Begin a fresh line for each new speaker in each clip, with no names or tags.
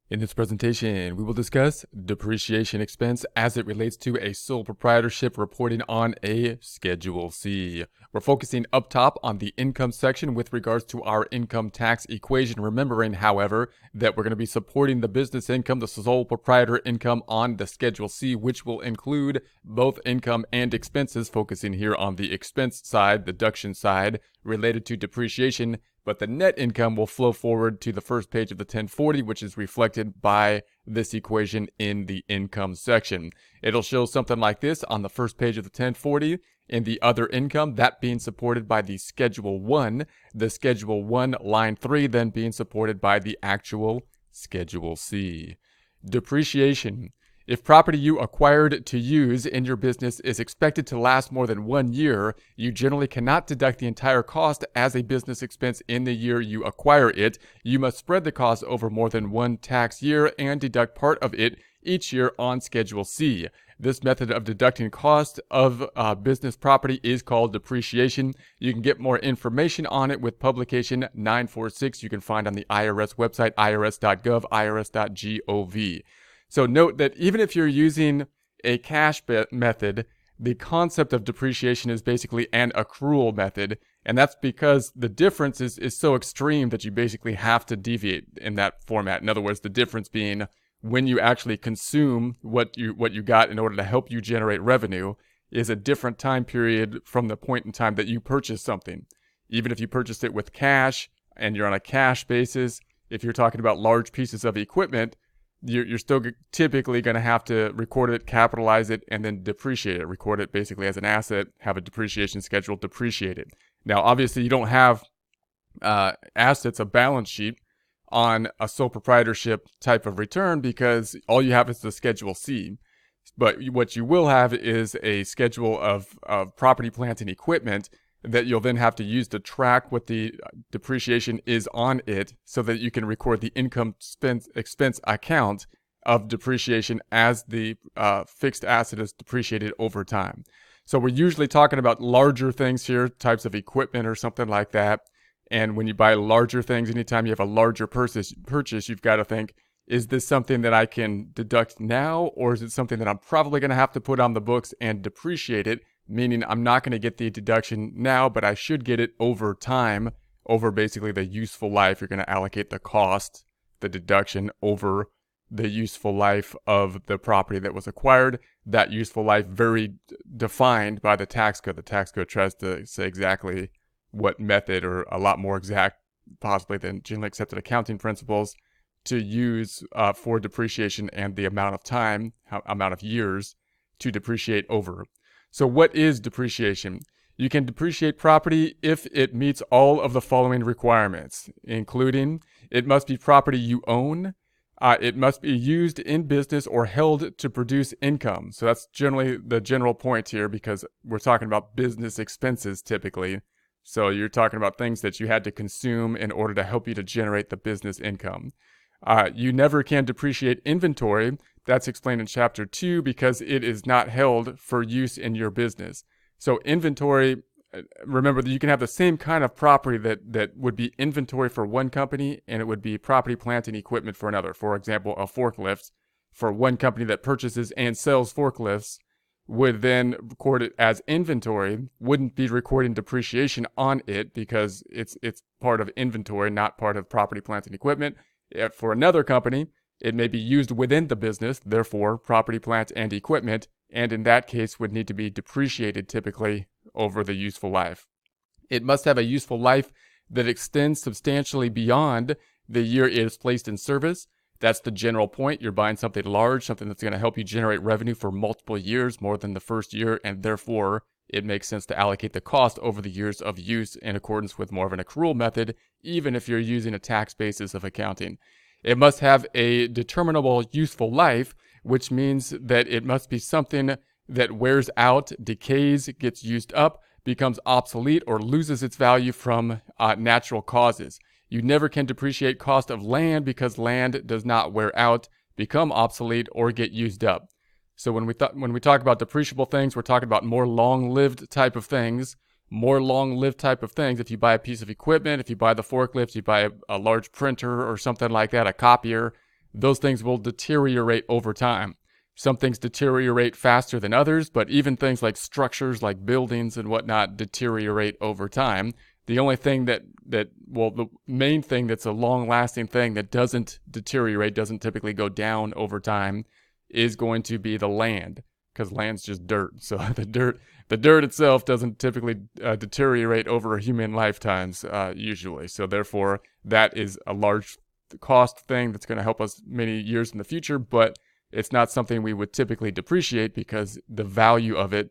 In this presentation, we will discuss depreciation expense as it relates to a sole proprietorship reporting on a Schedule C. We're focusing up top on the income section with regards to our income tax equation, remembering, however, that we're going to be supporting the business income, the sole proprietor income on the Schedule C, which will include both income and expenses, focusing here on the expense side, deduction side, related to depreciation. But the net income will flow forward to the first page of the 1040, which is reflected by this equation in the income section. It'll show something like this on the first page of the 1040 in the other income, that being supported by the Schedule 1, the Schedule 1 line 3 then being supported by the actual Schedule C. Depreciation. If property you acquired to use in your business is expected to last more than 1 year, you generally cannot deduct the entire cost as a business expense in the year you acquire it. You must spread the cost over more than one tax year and deduct part of it each year on Schedule C. This method of deducting cost of business property is called depreciation. You can get more information on it with publication 946 you can find on the IRS website, irs.gov, irs.gov. So note that even if you're using a cash method, the concept of depreciation is basically an accrual method, and that's because the difference is so extreme that you basically have to deviate in that format. In other words, the difference being when you actually consume what you got in order to help you generate revenue is a different time period from the point in time that you purchase something. Even if you purchased it with cash and you're on a cash basis, if you're talking about large pieces of equipment, you're still typically going to have to record it, capitalize it, and then depreciate it. Record it basically as an asset, have a depreciation schedule, depreciate it. Now, obviously, you don't have assets, a balance sheet, on a sole proprietorship type of return because all you have is the Schedule C. But what you will have is a schedule of property, plant, and equipment that you'll then have to use to track what the depreciation is on it so that you can record the income expense account of depreciation as the fixed asset is depreciated over time. So we're usually talking about larger things here, types of equipment or something like that. And when you buy larger things, anytime you have a larger purchase, you've got to think, is this something that I can deduct now, or is it something that I'm probably going to have to put on the books and depreciate it? Meaning I'm not going to get the deduction now, but I should get it over time, over basically the useful life. You're going to allocate the cost, the deduction, over the useful life of the property that was acquired. That useful life very defined by the tax code. The tax code tries to say exactly what method, or a lot more exact possibly than generally accepted accounting principles, to use for depreciation and the amount of time, amount of years to depreciate over. So what is depreciation? You can depreciate property if it meets all of the following requirements, including it must be property you own, it must be used in business or held to produce income. So that's generally the general point here because we're talking about business expenses typically. So you're talking about things that you had to consume in order to help you to generate the business income. You never can depreciate inventory. That's explained in Chapter 2 because it is not held for use in your business. So inventory, remember that you can have the same kind of property that would be inventory for one company and it would be property, plant, and equipment for another. For example, a forklift for one company that purchases and sells forklifts would then record it as inventory, wouldn't be recording depreciation on it because it's part of inventory, not part of property, plant, and equipment. For another company, it may be used within the business, therefore property, plant, and equipment, and in that case would need to be depreciated typically over the useful life. It must have a useful life that extends substantially beyond the year it is placed in service. That's the general point. You're buying something large, something that's going to help you generate revenue for multiple years, more than the first year, and therefore it makes sense to allocate the cost over the years of use in accordance with more of an accrual method, even if you're using a tax basis of accounting. It must have a determinable useful life, which means that it must be something that wears out, decays, gets used up, becomes obsolete, or loses its value from natural causes. You never can depreciate cost of land because land does not wear out, become obsolete, or get used up. So when we talk about depreciable things, we're talking about more long-lived type of things. If you buy a piece of equipment, if you buy the forklift, you buy a large printer or something like that, a copier, those things will deteriorate over time. Some things deteriorate faster than others, but even things like structures like buildings and whatnot deteriorate over time. The only thing the main thing that's a long-lasting thing that doesn't deteriorate, doesn't typically go down over time, is going to be the land, because land's just dirt. So the dirt itself doesn't typically deteriorate over human lifetimes usually. So therefore, that is a large cost thing that's going to help us many years in the future, but it's not something we would typically depreciate because the value of it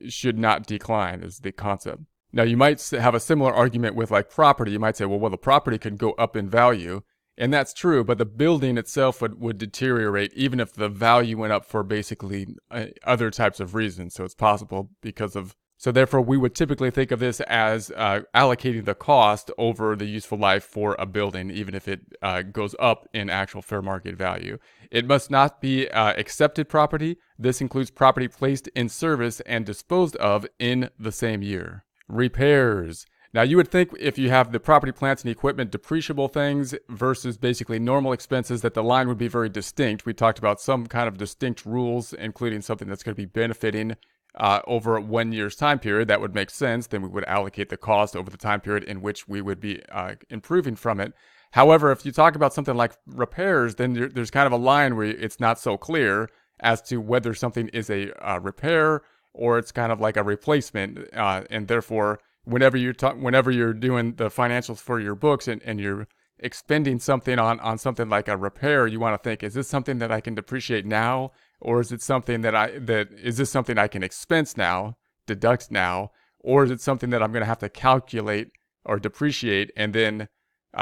should not decline is the concept. Now, you might have a similar argument with like property. You might say, well, the property could go up in value. And that's true, but the building itself would deteriorate even if the value went up for basically other types of reasons. So it's possible because of... So therefore, we would typically think of this as allocating the cost over the useful life for a building, even if it goes up in actual fair market value. It must not be accepted property. This includes property placed in service and disposed of in the same year. Repairs. Now, you would think if you have the property, plants, and equipment, depreciable things versus basically normal expenses, that the line would be very distinct. We talked about some kind of distinct rules, including something that's going to be benefiting over 1 year's time period. That would make sense. Then we would allocate the cost over the time period in which we would be improving from it. However, if you talk about something like repairs, then there's kind of a line where it's not so clear as to whether something is a repair or it's kind of like a replacement, and therefore, whenever you're doing the financials for your books and you're expending something on something like a repair, you want to think, is this something that I can depreciate now, or is it something is this something I can expense now, deduct now, or is it something that I'm going to have to calculate or depreciate and then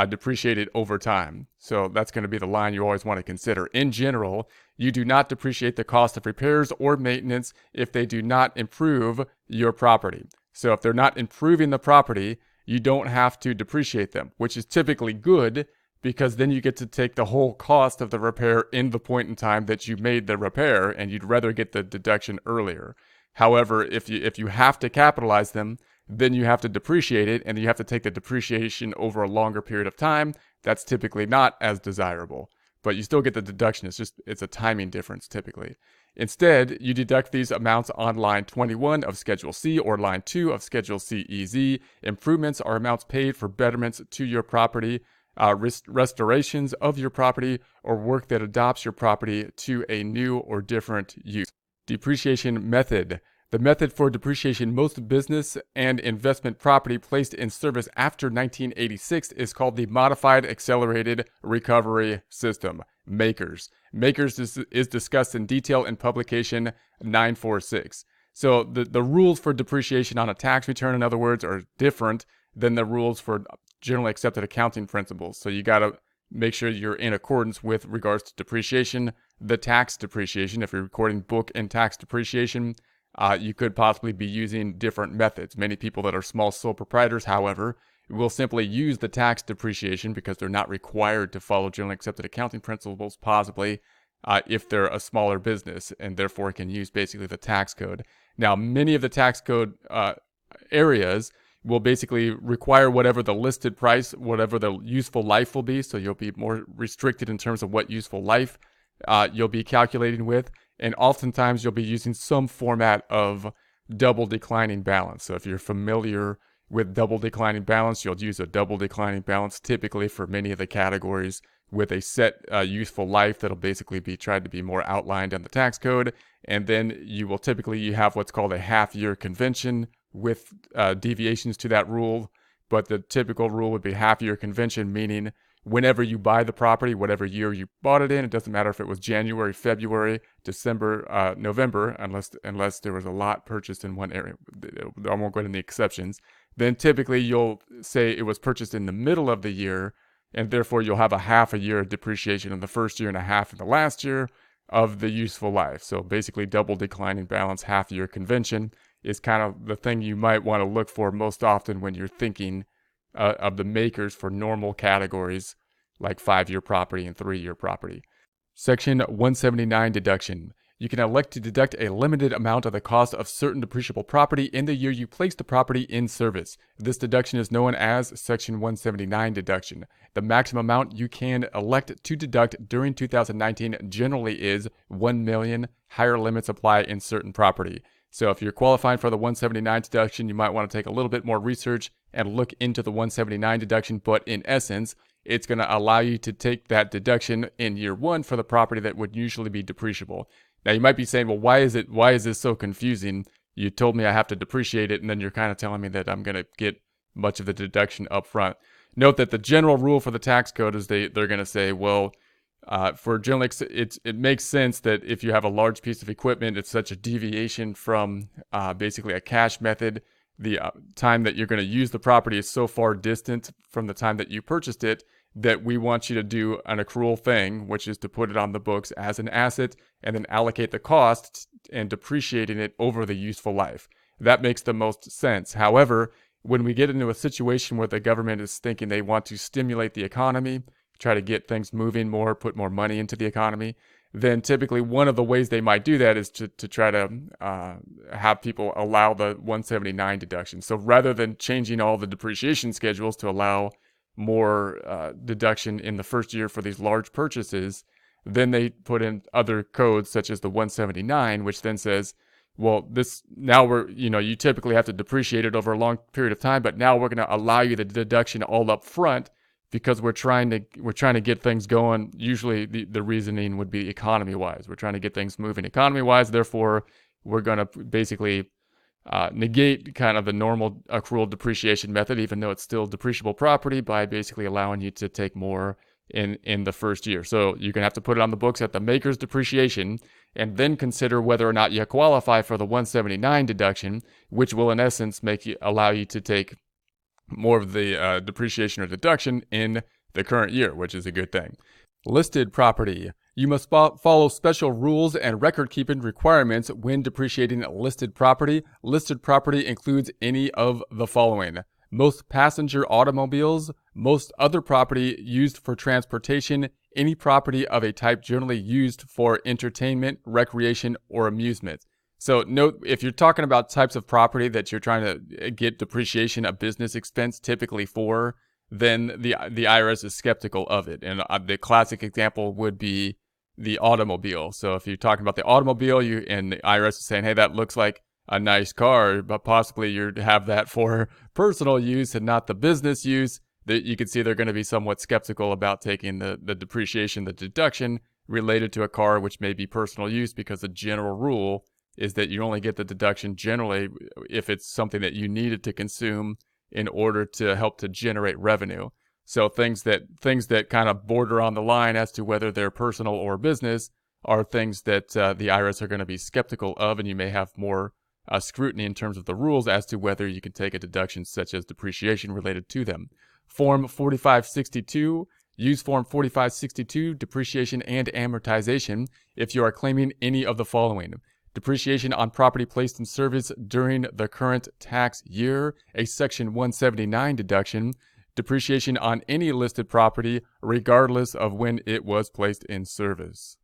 depreciate it over time? So that's going to be the line you always want to consider. In general, you do not depreciate the cost of repairs or maintenance if they do not improve your property. So if they're not improving the property, you don't have to depreciate them, which is typically good because then you get to take the whole cost of the repair in the point in time that you made the repair, and you'd rather get the deduction earlier. However, if you have to capitalize them, then you have to depreciate it, and you have to take the depreciation over a longer period of time. That's typically not as desirable, but you still get the deduction. It's a timing difference typically. Instead, you deduct these amounts on line 21 of Schedule C or line 2 of Schedule CEZ. Improvements are amounts paid for betterments to your property, restorations of your property, or work that adopts your property to a new or different use. Depreciation method. The method for depreciation most business and investment property placed in service after 1986 is called the Modified Accelerated Recovery System, MACRS. MACRS is discussed in detail in publication 946. So the rules for depreciation on a tax return, in other words, are different than the rules for generally accepted accounting principles. So you got to make sure you're in accordance with regards to depreciation, the tax depreciation. If you're recording book and tax depreciation, you could possibly be using different methods. Many people that are small sole proprietors, however, will simply use the tax depreciation because they're not required to follow generally accepted accounting principles, possibly, if they're a smaller business, and therefore can use basically the tax code. Now, many of the tax code areas will basically require whatever the listed price, whatever the useful life will be, so you'll be more restricted in terms of what useful life you'll be calculating with. And oftentimes you'll be using some format of double declining balance. So if you're familiar with double declining balance, you'll use a double declining balance typically for many of the categories with a set useful life that'll basically be tried to be more outlined on the tax code. And then you have what's called a half-year convention with deviations to that rule. But the typical rule would be half-year convention, meaning whenever you buy the property, whatever year you bought it in, it doesn't matter if it was January, February, December, November, unless there was a lot purchased in one area. I won't go into the exceptions. Then typically you'll say it was purchased in the middle of the year, and therefore you'll have a half a year of depreciation in the first year and a half in the last year of the useful life. So basically double declining balance, half-year convention is kind of the thing you might want to look for most often when you're thinking of the makers for normal categories like 5-year property and 3-year property. Section 179 deduction. You can elect to deduct a limited amount of the cost of certain depreciable property in the year you place the property in service. This deduction is known as Section 179 deduction. The maximum amount you can elect to deduct during 2019 generally is $1 million. Higher limits apply in certain property. So if you're qualifying for the 179 deduction, you might want to take a little bit more research and look into the 179 deduction, but in essence, it's going to allow you to take that deduction in year one for the property that would usually be depreciable. Now you might be saying, well, why is this so confusing? You told me I have to depreciate it, and then you're kind of telling me that I'm going to get much of the deduction up front. Note that the general rule for the tax code is they're going to say, well, for generally, it makes sense that if you have a large piece of equipment, it's such a deviation from basically a cash method. The time that you're going to use the property is so far distant from the time that you purchased it that we want you to do an accrual thing, which is to put it on the books as an asset and then allocate the costs and depreciating it over the useful life. That makes the most sense. However, when we get into a situation where the government is thinking they want to stimulate the economy, try to get things moving more, put more money into the economy, then typically one of the ways they might do that is to try to have people allow the 179 deduction. So rather than changing all the depreciation schedules to allow more deduction in the first year for these large purchases, then they put in other codes such as the 179, which then says, well, you typically have to depreciate it over a long period of time, but now we're going to allow you the deduction all up front because we're trying to get things going. Usually the reasoning would be economy-wise. We're trying to get things moving economy-wise. Therefore, we're going to basically negate kind of the normal accrual depreciation method, even though it's still depreciable property, by basically allowing you to take more in the first year. So you're going to have to put it on the books at the maker's depreciation and then consider whether or not you qualify for the 179 deduction, which will in essence allow you to take more of the depreciation or deduction in the current year, which is a good thing. Listed property. You must follow special rules and record-keeping requirements when depreciating listed property. Listed property includes any of the following: most passenger automobiles, most other property used for transportation, any property of a type generally used for entertainment, recreation, or amusement. So note, if you're talking about types of property that you're trying to get depreciation, a business expense typically for, then the IRS is skeptical of it. And the classic example would be the automobile. So if you're talking about the automobile, and the IRS is saying, hey, that looks like a nice car, but possibly you have that for personal use and not the business use, that you can see they're going to be somewhat skeptical about taking the depreciation, the deduction related to a car which may be personal use, because the general rule is that you only get the deduction generally if it's something that you needed to consume in order to help to generate revenue. So things that kind of border on the line as to whether they're personal or business are things that the IRS are going to be skeptical of, and you may have more scrutiny in terms of the rules as to whether you can take a deduction such as depreciation related to them. Form 4562. Use Form 4562, depreciation and amortization, if you are claiming any of the following: depreciation on property placed in service during the current tax year, a Section 179 deduction, depreciation on any listed property regardless of when it was placed in service.